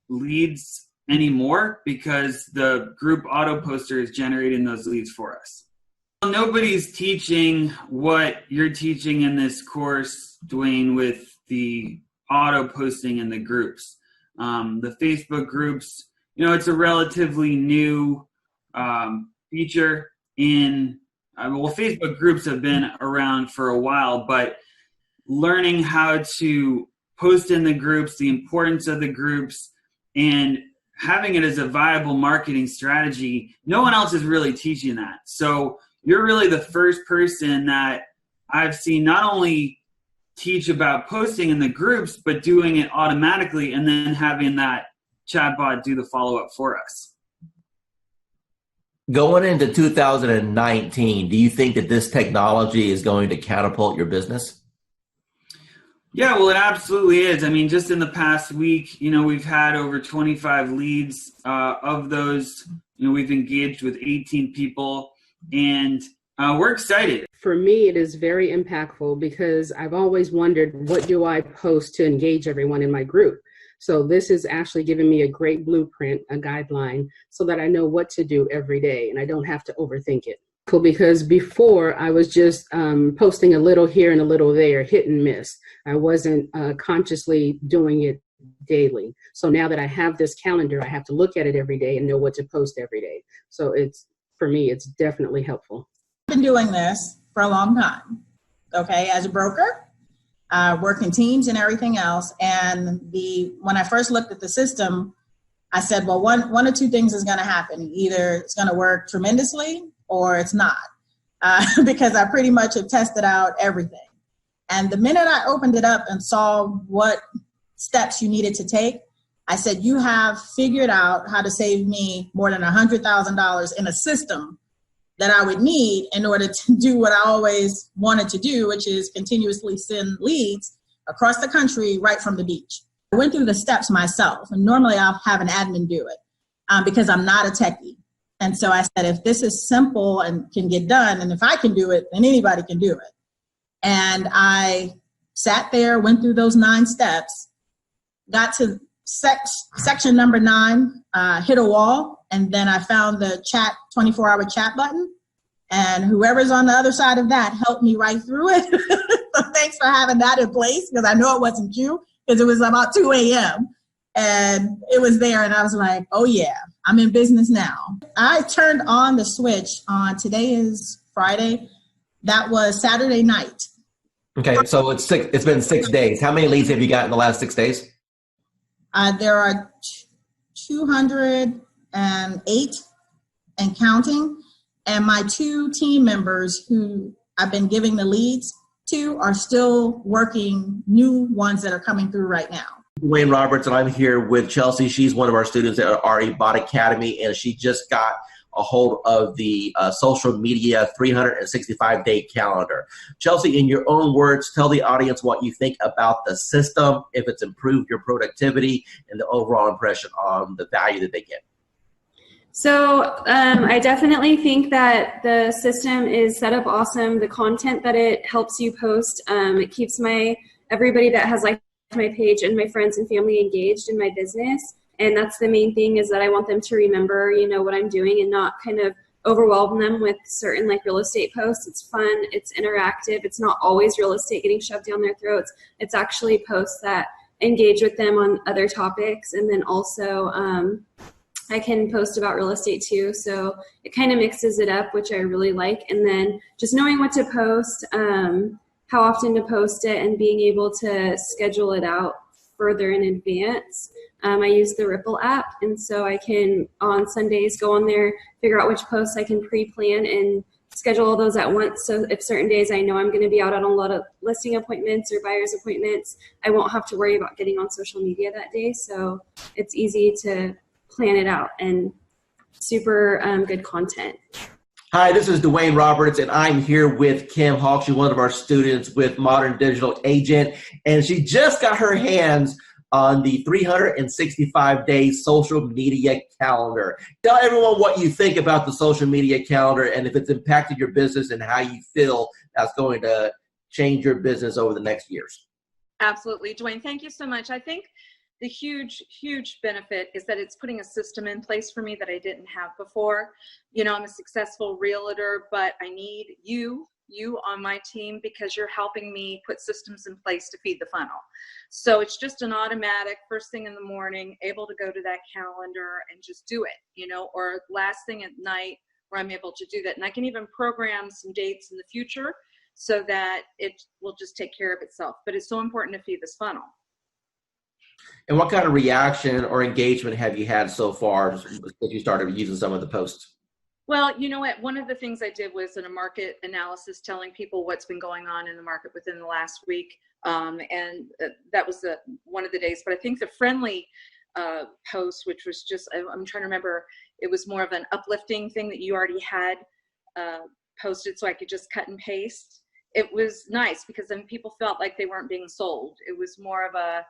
leads anymore because the group auto poster is generating those leads for us. Nobody's teaching what you're teaching in this course, Dwayne, with the auto posting in the groups. The Facebook groups, it's a relatively new feature in, Facebook groups have been around for a while, but learning how to post in the groups, the importance of the groups, and having it as a viable marketing strategy, no one else is really teaching that. So you're really the first person that I've seen not only teach about posting in the groups, but doing it automatically and then having that chatbot do the follow-up for us. Going into 2019, do you think that this technology is going to catapult your business? Yeah, well, it absolutely is. I mean, just in the past week, we've had over 25 leads. Of those, we've engaged with 18 people, and we're excited. For me, it is very impactful because I've always wondered, what do I post to engage everyone in my group? So this is actually giving me a great blueprint, a guideline, so that I know what to do every day and I don't have to overthink it. Cool, because before I was just posting a little here and a little there, hit and miss. I wasn't consciously doing it daily. So now that I have this calendar, I have to look at it every day and know what to post every day. So for me, it's definitely helpful. I've been doing this for a long time, okay, as a broker. Work in teams and everything else. And when I first looked at the system, I said, well, one or two things is going to happen. Either it's going to work tremendously or it's not, because I pretty much have tested out everything. And the minute I opened it up and saw what steps you needed to take, I said, you have figured out how to save me more than $100,000 in a system that I would need in order to do what I always wanted to do, which is continuously send leads across the country right from the beach. I went through the steps myself, and normally I'll have an admin do it because I'm not a techie. And so I said, if this is simple and can get done, and if I can do it, then anybody can do it. And I sat there, went through those 9 steps, got to section number 9, hit a wall, and then I found the 24-hour chat button, and whoever's on the other side of that helped me right through it. So thanks for having that in place, because I know it wasn't you, because it was about 2 a.m. and it was there, and I was like, oh yeah, I'm in business now. I turned on the switch on, today is Friday, that was Saturday night. Okay, so it's been 6 days. How many leads have you got in the last 6 days? There are 208 and counting, and my 2 team members who I've been giving the leads to are still working new ones that are coming through right now. Dwayne Roberts, and I'm here with Chelsea. She's one of our students at RE Bot Academy, and she just got a hold of the social media 365-day calendar. Chelsea, in your own words, tell the audience what you think about the system, if it's improved your productivity, and the overall impression on the value that they get. So I definitely think that the system is set up awesome. The content that it helps you post, it keeps everybody that has like my page and my friends and family engaged in my business. And that's the main thing, is that I want them to remember, what I'm doing and not kind of overwhelm them with certain like real estate posts. It's fun, it's interactive, it's not always real estate getting shoved down their throats. It's actually posts that engage with them on other topics. And then also I can post about real estate too. So it kind of mixes it up, which I really like. And then just knowing what to post, how often to post it, and being able to schedule it out further in advance. I use the Ripple app, and so I can, on Sundays, go on there, figure out which posts I can pre-plan and schedule all those at once. So if certain days I know I'm going to be out on a lot of listing appointments or buyer's appointments, I won't have to worry about getting on social media that day. So it's easy to plan it out, and super good content. Hi, this is Dwayne Roberts, and I'm here with Kim Hawk. She's one of our students with Modern Digital Agent, and she just got her hands on the 365-day social media calendar. Tell everyone what you think about the social media calendar and if it's impacted your business and how you feel that's going to change your business over the next years. Absolutely. Dwayne, thank you so much. I think the huge benefit is that it's putting a system in place for me that I didn't have before. I'm a successful realtor, but I need you on my team, because you're helping me put systems in place to feed the funnel. So it's just an automatic first thing in the morning, able to go to that calendar and just do it, or last thing at night where I'm able to do that. And I can even program some dates in the future so that it will just take care of itself. But it's so important to feed this funnel. And what kind of reaction or engagement have you had so far since you started using some of the posts? Well, you know what? One of the things I did was in a market analysis, telling people what's been going on in the market within the last week. And that was one of the days. But I think the friendly post, which was just, I'm trying to remember, it was more of an uplifting thing that you already had posted, so I could just cut and paste. It was nice because then people felt like they weren't being sold. It was more of a,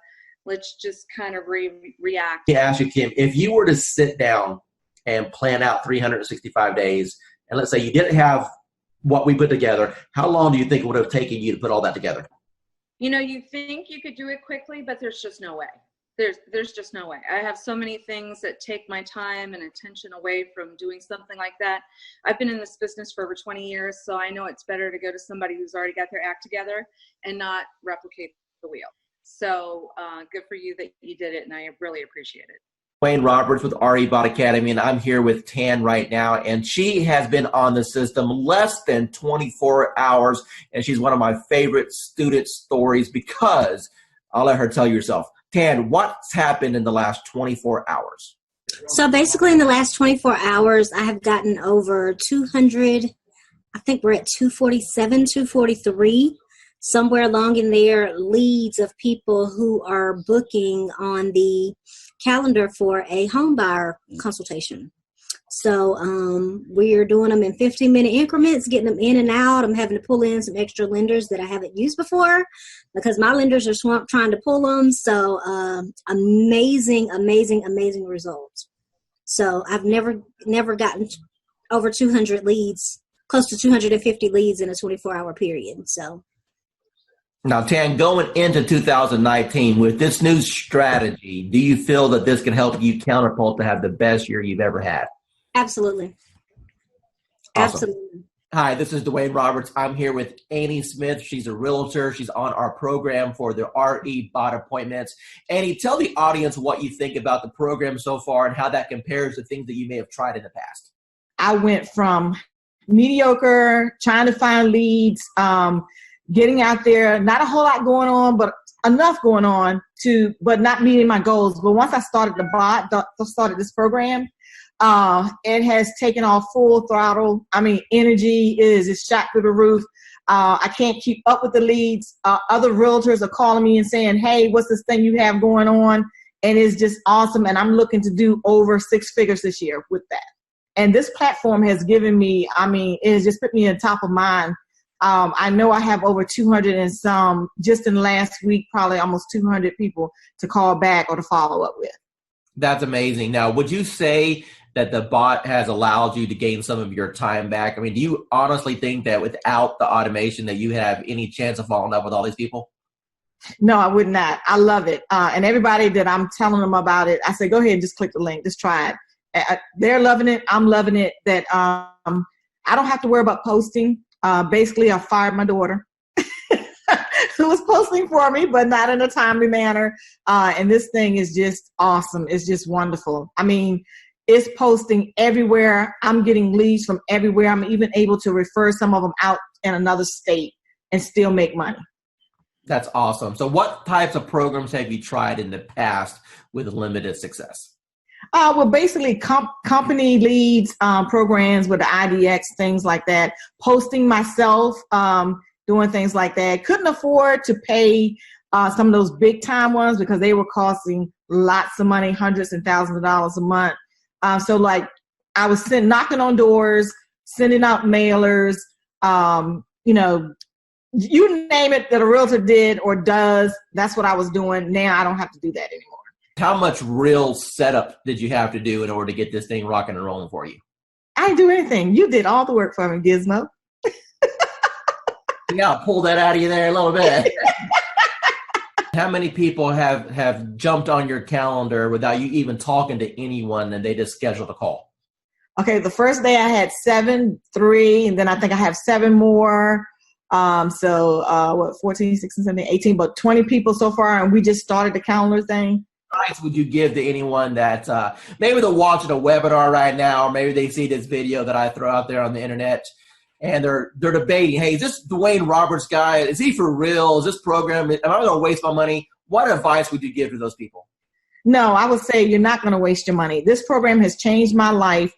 let's just kind of react. Yeah, ask you, Kim, if you were to sit down and plan out 365 days, and let's say you didn't have what we put together, how long do you think it would have taken you to put all that together? You think you could do it quickly, but there's just no way. There's just no way. I have so many things that take my time and attention away from doing something like that. I've been in this business for over 20 years, so I know it's better to go to somebody who's already got their act together and not replicate the wheel. So good for you that you did it, and I really appreciate it. Dwayne Roberts with RE Bot Academy, and I'm here with Tan right now, and she has been on the system less than 24 hours, and she's one of my favorite student stories because I'll let her tell you herself. Tan, what's happened in the last 24 hours? So basically in the last 24 hours, I have gotten over 200, I think we're at 247, 243. Somewhere along in there, leads of people who are booking on the calendar for a home buyer consultation. So we're doing them in 15-minute increments, getting them in and out. I'm having to pull in some extra lenders that I haven't used before because my lenders are swamped trying to pull them. So amazing results. So I've never gotten over 200 leads, close to 250 leads in a 24-hour period. So. Now, Tan, going into 2019 with this new strategy, do you feel that this can help you counterpult to have the best year you've ever had? Absolutely. Awesome. Absolutely. Hi, this is Dwayne Roberts. I'm here with Annie Smith. She's a realtor. She's on our program for the RE Bot appointments. Annie, tell the audience what you think about the program so far and how that compares to things that you may have tried in the past. I went from mediocre, trying to find leads, getting out there, not a whole lot going on, but enough going on but not meeting my goals. But once I started started this program, it has taken off full throttle. I mean, energy is shot through the roof. I can't keep up with the leads. Other realtors are calling me and saying, hey, what's this thing you have going on? And it's just awesome. And I'm looking to do over 6 figures this year with that. And this platform has given me, it has just put me on top of mind. I know I have over 200 and some, just in the last week, probably almost 200 people to call back or to follow up with. That's amazing. Now, would you say that the bot has allowed you to gain some of your time back? I mean, do you honestly think that without the automation that you have any chance of following up with all these people? No, I would not. I love it. And everybody that I'm telling them about it, I say, go ahead and just click the link. Just try it. They're loving it. I'm loving it. That I don't have to worry about posting. Basically, I fired my daughter who was posting for me, but not in a timely manner. And this thing is just awesome. It's just wonderful. I mean, it's posting everywhere. I'm getting leads from everywhere. I'm even able to refer some of them out in another state and still make money. That's awesome. So what types of programs have you tried in the past with limited success? Well, basically company leads, programs with the IDX, things like that. Posting myself, doing things like that. Couldn't afford to pay some of those big time ones because they were costing lots of money, hundreds and thousands of dollars a month. So like I was knocking on doors, sending out mailers, you name it that a realtor did or does, that's what I was doing. Now I don't have to do that anymore. How much real setup did you have to do in order to get this thing rocking and rolling for you? I didn't do anything. You did all the work for me, Gizmo. Yeah, I'll pull that out of you there a little bit. How many people have jumped on your calendar without you even talking to anyone and they just scheduled a call? Okay, the first day I had 7, 3, and then I think I have 7 more. 14, 16, 17, 18, but 20 people so far, and we just started the calendar thing. What advice would you give to anyone that maybe they're watching a webinar right now, or maybe they see this video that I throw out there on the internet, and they're debating, hey, is this Dwayne Roberts guy, is he for real? Is this program, am I going to waste my money? What advice would you give to those people? No, I would say you're not going to waste your money. This program has changed my life.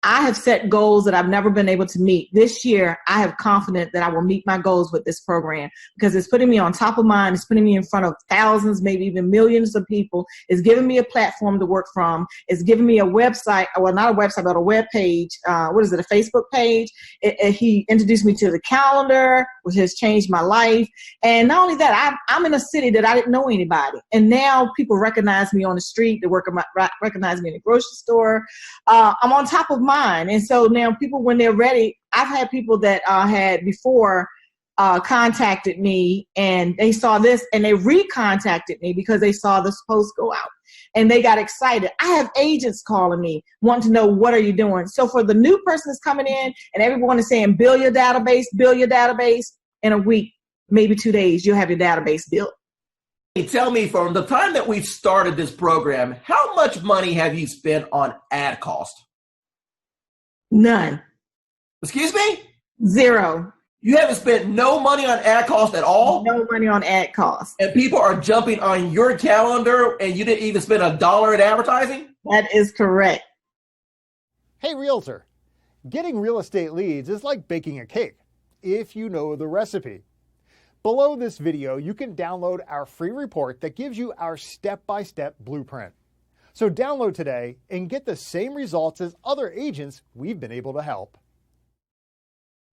I have set goals that I've never been able to meet. This year, I have confidence that I will meet my goals with this program because it's putting me on top of mind. It's putting me in front of thousands, maybe even millions of people. It's giving me a platform to work from. It's giving me a website, well, not a website, but a web page. A Facebook page. He introduced me to the calendar, which has changed my life. And not only that, I'm in a city that I didn't know anybody. And now people recognize me on the street. They recognize me in the grocery store. I'm on top of mine. And so now people, when they're ready, I've had people that had before contacted me and they saw this and they recontacted me because they saw this post go out and they got excited. I have agents calling me wanting to know, what are you doing? So for the new person that's coming in and everyone is saying, build your database in a week, maybe 2 days, you'll have your database built. Tell me, from the time that we started this program, how much money have you spent on ad cost? None. Excuse me? 0. You haven't spent no money on ad cost at all? No money on ad cost. And people are jumping on your calendar and you didn't even spend $1 in advertising? That is correct. Hey, realtor. Getting real estate leads is like baking a cake, if you know the recipe. Below this video, you can download our free report that gives you our step-by-step blueprint. So download today and get the same results as other agents we've been able to help.